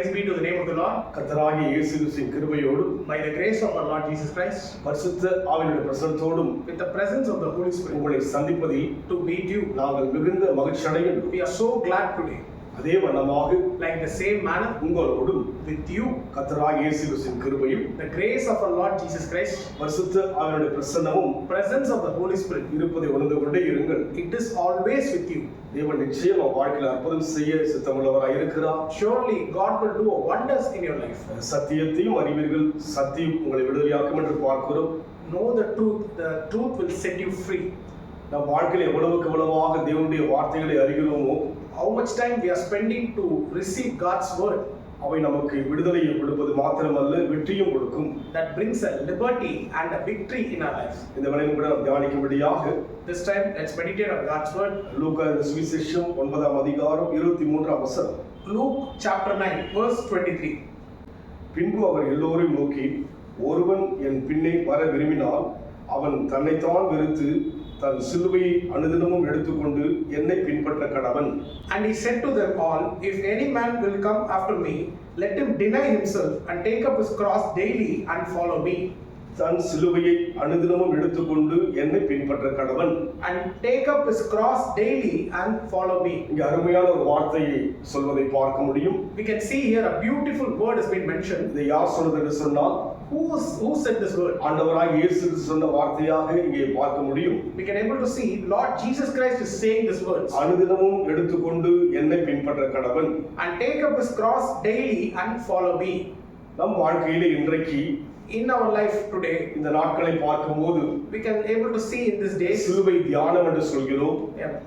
Praise be to the name of the Lord. கர்த்தராகிய இயேசு கிறிஸ்துவின் கிருபையோடு By the grace of our Lord Jesus Christ, பரிசுத்த ஆவியினுடைய பிரசன்னத்தோடும் with the presence of the Holy Spirit, உங்களை சந்திப்பதில் to meet you. நாங்கள் மிகுந்த மகிழ்ச்சி அடைகின்றோம். We are so glad today. அதே வண்ணமாக Like the same manner, உங்களோடும் with you, கர்த்தராகிய இயேசு கிறிஸ்துவின் கிருபையும் the grace of our Lord Jesus Christ, பரிசுத்த ஆவியினுடைய பிரசன்னமும் presence of the Holy Spirit, இருப்பதை உணர்ந்து கொண்டே இருங்கள். it is always with you. தேவன் நிச்சயம் உங்கள் வாழ்க்கையில் அற்புதம் செய்ய சித்தமுள்ளவராய் இருக்கிறார். Surely God will do wonders in your life. சத்தியத்தையும் அறிவீர்கள், சத்தியம் உங்களை விடுதலையாக்கும் என்று பார்க்கிறோம். Know the truth will set you free. நம் வாழ்க்கையில் எவ்வளவுக்கு எவ்வளவாக தேவனுடைய வார்த்தைகளை அறிகிறோமோ How much time we are spending to receive God's word, அவை நமக்கு விடுதலையை கொடுப்பது மாத்திரமல்ல, வெற்றியும் கொடுக்கும். that brings a liberty and a victory in our life. இந்த வேளையில் கூட நாம் தியானிக்கும்படியாக This time, let's meditate on God's word. லூக்கா சுவிசேஷம் 9ஆம் அதிகாரம் 23ஆம் வசனம். Luke chapter 9, verse 23. பின்பு அவர் எல்லோரையும் நோக்கி, ஒருவன் என் பின்னே வர விரும்பினால் அவன் தன்னைத்தான் வெறுத்து தன் சிலுவையை அனுதினமும் எடுத்துக்கொண்டு என்னை பின்பற்ற கடவன். And he said to them all, if any man will come after me, let him deny himself and take up his cross daily and follow me. தன் சிலுவையை அனுதினமும் எடுத்துக்கொண்டு என்னை பின்பற்ற கடவன். And take up his cross daily and follow me. இங்கே அருமையான ஒரு வார்த்தையை சொல்வதை பார்க்க முடியும். We can see here a beautiful word has been mentioned. இதை யார் சொன்னது என்று சொன்னால், Who said this word? ஆண்டவராகிய இயேசு கிறிஸ்து சொன்ன வார்த்தையாக இங்கே பார்க்க முடியும். We can able to see Lord Jesus Christ is saying these words. அனுதினமும் எடுத்துக்கொண்டு என்னை பின்பற்ற கடவன். And take up his cross daily and follow me. நம் வாழ்க்கையிலே இன்றைக்கு In our life today, இந்த நாட்களை பார்க்கும்போது we can able to see in these days, சிலுவை தியானம் என்று சொல்கிறோம்.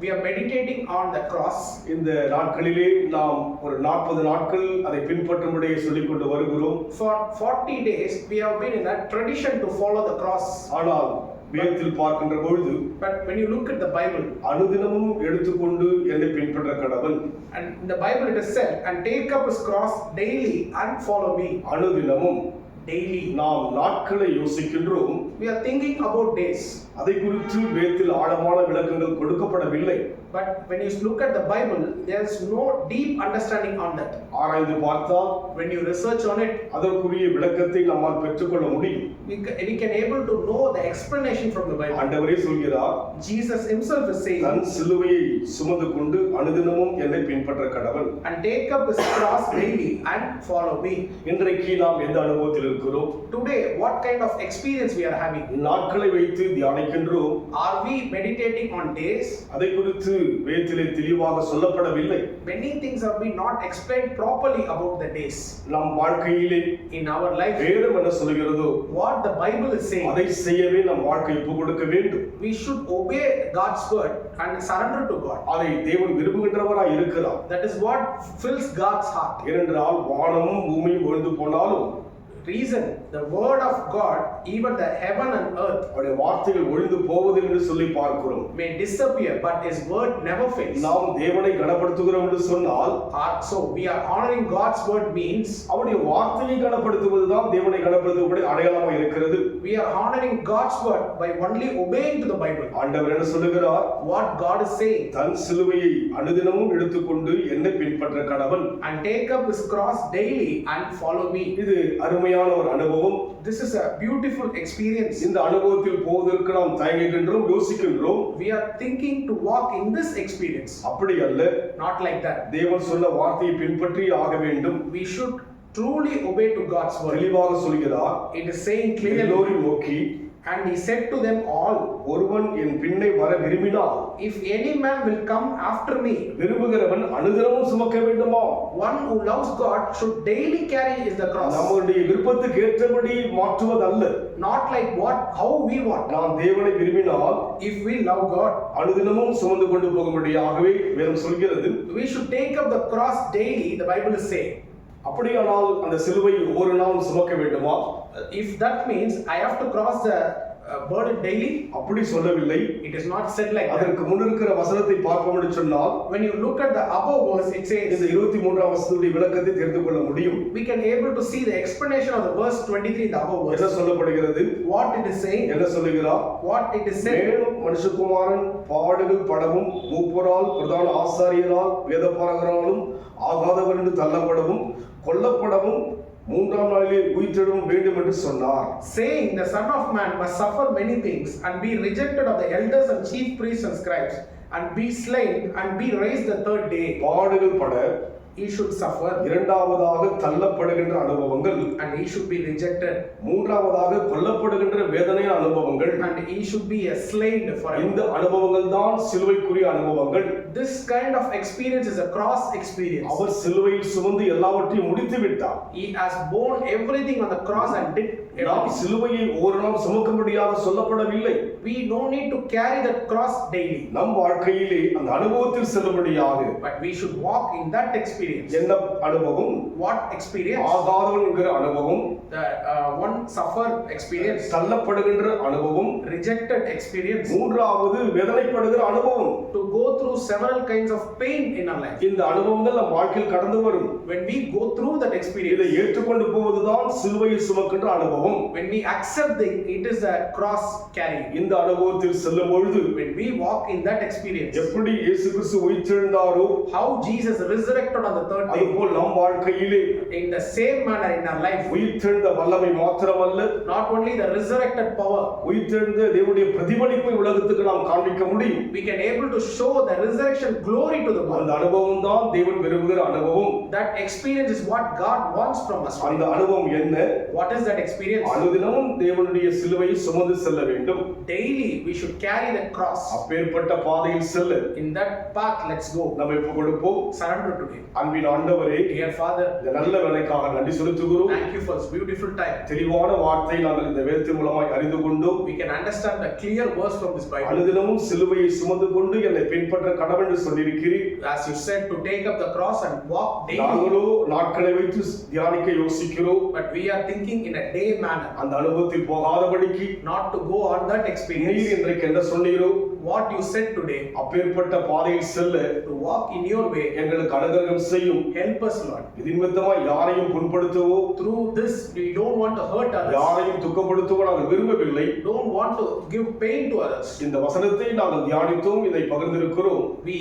we are meditating on the cross. இந்த நாட்களிலே நாம் ஒரு 40 நாட்கள் அதை பின்பற்றும்படி சொல்லிக் கொண்டு வருகிறோம். For 40 days, we have been in a tradition to follow the cross. ஆனால் வேதத்தில் பார்க்கின்ற பொழுது, But when you look at the Bible, அனுதினமும் எடுத்துக்கொண்டு என்னை பின்பற்ற கடவன். and in the Bible it is said, and take up his cross daily and follow me. அனுதினமும் Daily. நாம் நாட்களை யோசிக்கின்றோம். We are thinking about days. அதை குறித்து வேதத்தில் ஆழமான விளக்கங்கள் கொடுக்கப்படவில்லை. But when you look at the Bible, there is no deep understanding on that. ஆராய்ந்து பார்த்தால் When you research on it, அதற்குரிய விளக்கத்தை நம்மால் பெற்றுக்கொள்ள முடியும். we can able to know the explanation from the Bible. ஆண்டவரே சொல்கிறார், Jesus himself is saying, தன் சிலுவையை சுமந்து கொண்டு அனுதினமும் என்னை பின்பற்ற கடவன். and take up his cross daily and follow me. இன்றைக்கு நாம் எந்த அனுபவத்தில் இருக்கிறோம்? Today, what kind of experience we are having? நாட்களை வைத்து தியானிக்கின்றோம். Are we meditating on days? அதை குறித்து வேதத்திலே தெளிவாக சொல்லப்படவில்லை. Many things have been not explained properly about the days. நம் வாழ்க்கையிலே In our life, வேதம் என்ன சொல்கிறதோ what the Bible is saying, அதை செய்யவே நம் வாழ்க்கை ஒப்புக் கொடுக்க வேண்டும். we should obey God's word and surrender to God. அதை தேவன் விரும்புகின்றவராய் இருக்கிறார். That is what fills God's heart. ஏனென்றால் வானமும் பூமியும் ஒழிந்து போனாலும் Reason, the word of God, even the heaven and earth, அவருடைய வார்த்தைகள் ஒழிந்து போவதில்லை என்று சொல்லி பார்க்கிறோம். may disappear, but his word never fails. நாம் தேவனை கனப்படுத்துகிறோம் என்று சொன்னால், So we are honoring God's word means அவருடைய வார்த்தையை கனப்படுத்துவதுதான் தேவனை கனப்படுத்துவதற்கு அடையாளமாக இருக்கிறது. we are honoring God's word by only obeying to the Bible. ஆண்டவர் என்ன சொல்லுகிறார்? What God is saying, தன் சிலுவையை அனுதினமும் எடுத்துக்கொண்டு என்னை பின்பற்ற கடவன். and take up his cross daily and follow me. இது அருமையான ஒரு அனுபவம். This is a beautiful experience. இந்த அனுபவத்தில் போவதற்கு நாம் தயங்குகின்றோம், யோசிக்கின்றோம். We are thinking to walk in this experience. அப்படி அல்ல. Not like that. தேவன் சொன்ன வார்த்தையை பின்பற்றி ஆக வேண்டும். We should truly obey to God's word. தெளிவாக சொல்கிறார். It is saying clearly, எல்லோரையும் நோக்கி, and he said to them all, ஒருவன் என் பின்னே வர விரும்பினால், if any man will come after me, விரும்புகிறவன் அனுதினமும் சுமக்க வேண்டுமா? one who loves God should daily carry the cross. நம்முடைய விருப்பத்துக்கு ஏற்றபடி மாற்றுவதல்ல. Not like how we want. நாம் தேவனை விரும்பினால், If we love God, அனுதினமும் சுமந்து கொண்டு போகும்படியாகவே வேதம் சொல்கிறது. we should take up the cross daily, the Bible is saying. அப்படியானால் அந்த சிலுவை ஒவ்வொரு நாளும் சுமக்க வேண்டுமா? If that means I have to cross the burden daily, அப்படி சொல்லவில்லை. it is not said like that. அதற்கு முன் இருக்கிற வசனத்தை பார்ப்போம் என்று சொன்னால், When you look at the above verse, it இந்த says, 23ஆம் வசனத்துடைய விளக்கத்தை தெரிந்து கொள்ள முடியும். we can able to see the explanation of the verse 23 in the above என்ன verse. சொல்லப்படுகிறது? What it is saying, என்ன சொல்லுகிறார்? what it is saying. மேலும் மனுஷகுமாரன் பாடுகள் படவும் மூப்பரால் பிரதான ஆசாரியரால் வேதபாரகராலும் ஆகாதவர் என்று தள்ளப்படவும் கொல்லப்படவும் மூன்றாம் நாளிலே உயிர்த்தெழவும் வேண்டும் என்று சொன்னார். saying the Son of Man must suffer many things and be rejected of the elders and chief priests and scribes and be slain and be raised the third day. பாடுகள் பட He should suffer இரண்டாவதாக தள்ளப்படுகின்ற அனுபவங்கள், and he should be rejected மூன்றாவதாக கொல்லப்படுகின்ற வேதனை அனுபவங்கள். and he should be slain forever. இந்த அனுபவங்கள் தான் சிலுவைக்குரிய அனுபவங்கள். This kind of experience is a cross experience. அவர் சிலுவையில் சுமந்து எல்லாவற்றையும் முடித்து விட்டார். He has borne everything on the cross and did நாம் everything. சிலுவையை ஒரு நாள் சுமக்கும்படியாக சொல்லப்படவில்லை. We don't need to carry that cross daily, நம் வாழ்க்கையிலே அந்த அனுபவத்தில் செல்லும்படியாக but we should walk in that experience. என்ன அனுபவம்? What experience? ஆகாதவன் என்கிற அனுபவம், The one suffer experience, தள்ளப்படுகின்ற அனுபவம், rejected experience, மூன்றாவது வேதனைப்படுகிற அனுபவம். to go through several kinds of pain in our life. இந்த அனுபவங்கள் நம் வாழ்க்கையில் கடந்து வரும். When we go through that இதை experience, ஏற்றுக்கொண்டு போவதுதான் சிலுவையை சுமக்கின்ற அனுபவம். when we accept it is a cross carrying. இந்த அனுபவத்தில் செல்லும் பொழுது When we walk in that experience, எப்படி இயேசு கிறிஸ்து உயிர்த்தெழுந்தாரோ how Jesus resurrected on the third day, அதுபோல் நம் வாழ்க்கையிலே in the same manner in our life, உயிர்த்தெழுந்த வல்லமை மாத்திரமல்ல, not only the resurrected power, உயிர்த்தெழுந்த தேவனுடைய பிரதிபலிப்பை உலகத்துக்கு நாம் காண்பிக்க முடியும். we can able to show the resurrection glory to the world. அந்த அனுபவம் தான் தேவன் விரும்புகிற அனுபவம். That experience is what God wants from us. அந்த அனுபவம் என்ன? What is that experience? அனுதினமும் தேவனுடைய சிலுவையை சுமந்து செல்ல வேண்டும். Daily we should carry the cross. அப்பேற்பட்ட பாதையில் செல்ல In that path, let's go. நம்ம ஒப்புக் கொடுப்போம். Surrender today. அன்பின் ஆண்டவரே, Dear Father, இந்த நல்ல வேலைக்காக நன்றி செலுத்துகிறோம். thank you for this beautiful time. தெளிவான வார்த்தை நாங்கள் இந்த வேதத்தின் மூலமாய் அறிந்து கொண்டோம். We can understand the clear verse from this Bible. அனுதினமும் சிலுவையை சுமந்து கொண்டு என்னை பின்பற்ற கடவுள் என்று சொல்லியிருக்கிறீர். As you said, to take up the cross and walk daily. நாங்களோ நாட்களை வைத்து தியானிக்க யோசிக்கிறோம். But we are thinking in a day manner, அந்த அனுபவத்தில் போகாதபடிக்கு not to go on that நீர் experience. இன்றைக்கு என்ன சொன்னீரோ What you said today, அப்பேற்பட்ட பாதையில் செல்ல to walk in your way, எங்களுக்கு அனுகிரகம் செய்யும். help us, Lord. இது நிமித்தமாய் யாரையும் புண்படுத்தவோ Through this, we don't want to hurt others. யாரையும் துக்கப்படுத்தவோ நாங்கள் விரும்பவில்லை. Don't want to give pain to others. இந்த வசனத்தை நாங்கள் தியானித்தோம், இதை பகிர்ந்திருக்கிறோம். We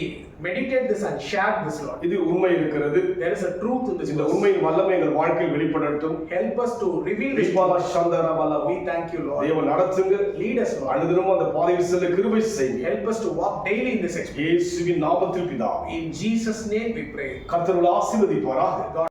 meditate this and share this, Lord. இது உண்மை இருக்கிறது. There is a truth in this இந்த verse. உண்மையின் வல்லமை எங்கள் வாழ்க்கையில் வெளிப்படட்டும். Help us to reveal this. Deepala சந்தன வல்லமை. We thank you, Lord. தேவன் நடத்துங்க. Lead us, Lord. அனுதினமும் அந்த பாதையில் செல்ல கிருபை செய்யுங்க. Help us to walk daily in this experience. இயேசுவின் நாமத்தில் பிதாவே. In Jesus' name we pray. கர்த்தர் உங்களை ஆசீர்வதிப்பாராக. God